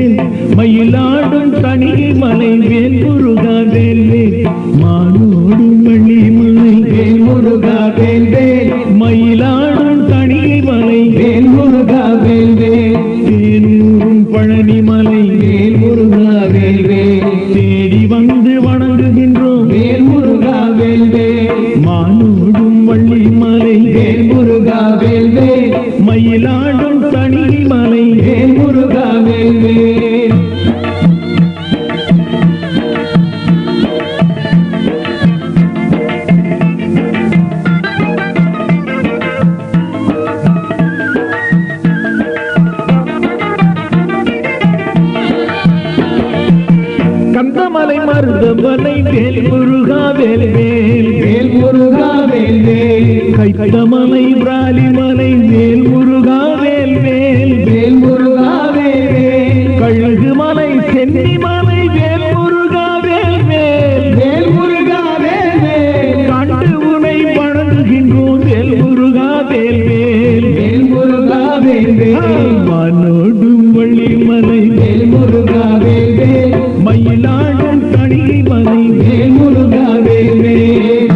வேல் மயிலாடும் தணிகை மலை வேல் முருகா வேல் வேல் மானோடும் வள்ளிமலை வேல் முருகா வேல் வேல் மயிலாடும் தணிகை மலை வேல் முருகா வேல் வேல் தேனூரும் பழனி மலை வேல் முருகா வேல் வேல் தேடி வந்து வணங்குகின்றோம் வேல் முருகா வேல் வேல் மானோடும் வள்ளிமலை வேல் முருகா வேல் வேல் மயிலாடும் தணிகை மலை வேல் முருகா வேல் வேல் கந்தமலை மருதமலை வேல் முருகா வேல் வேல் வேல் முருகா வேல் வேல் கைத்தமலை பிராலிமலை வேல் முருகா வேல் வேல் வேல் முருகா வேல் வேல் கழுகுமலை சென்னிமலை வேல் முருகா வேல் வேல் வேல் முருகா வேல் வேல் கண்டு உனை வணங்குகின்றோம் வேல் முருகா வேல் வேல் வேல் முருகா வேல் வேல் வானோடும் வள்ளிமலை வேல் முருகா வேல் வேல் மயிலாடும் தணிகை மலை வேல் முருகா வேல் வேல்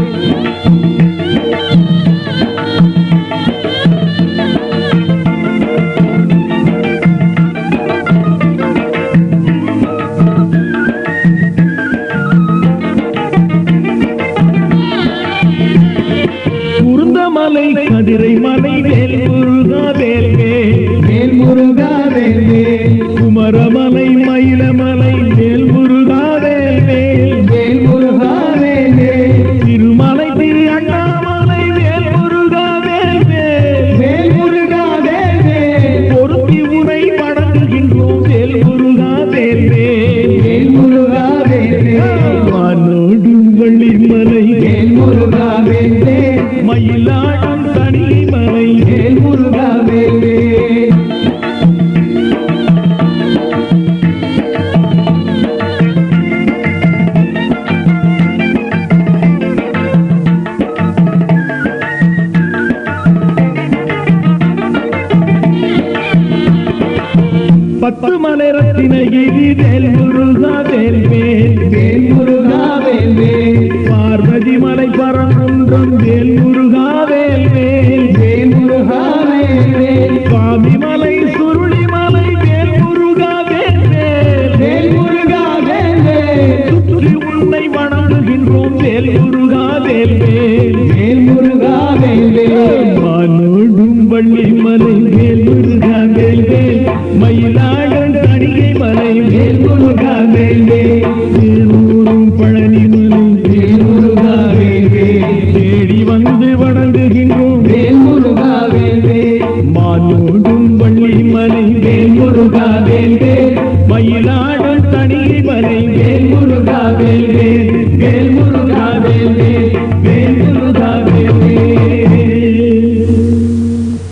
குருந்தமலை கதிரை மலை வேல் முருகா வேல் வேல் வேல் முருகா வேல் வேல் குமரமலை மயிலமலை வேல் முருகா வேல் வேல் வேல் முருகா வேல் வேல் திருமலை திரு அண்ணாமலை வேல் முருகா வேல் வேல் வேல் முருகா வேல் வேல் பொருத்தி உரை வணங்குகின்றோம் வேல் முருகா வேல் வேல் வேல் முருகா வேல் வேல் வானோடும் வள்ளிமலை வேல் முருகா வேல் வேல் மயிலாடும் தணிகை மலை வேல் முருகா வேல் வேல் பத்து மலை ரத்தினகிரி வேல் முருகா வேல் வேல் வேல் முருகா வேல் வேல் பார்வதி மலை பரங்குன்றம் வேல் முருகா வேல் வேல் வேல் முருகா வேல் வேல் சுவாமி மலை சுருளி மலை வேல் முருகா வேல் வேல் வேல் முருகா வேல் வேல் சுற்றி உன்னை வணங்குகின்றோம் வேல் முருகா வேல் வேல் வேல் முருகா வேல் வேல் வானோடும் வள்ளிமலை வேல் முருகா வேல் வேல் மயிலாடும் தணிகை மலை வேல் முருகா வேல் வேல் தேனூரும் பழனி மலை வேல் முருகா வேல் வேல் தேடி வந்து வணங்குகின்றோம் வேல் முருகா வேல் வேல் மானோடும் வள்ளிமலை வேல் முருகா வேல் வேல் மயிலாடும் தணிகை மலை வேல் முருகா வேல் வேல் வேல் முருகா வேல் வேல்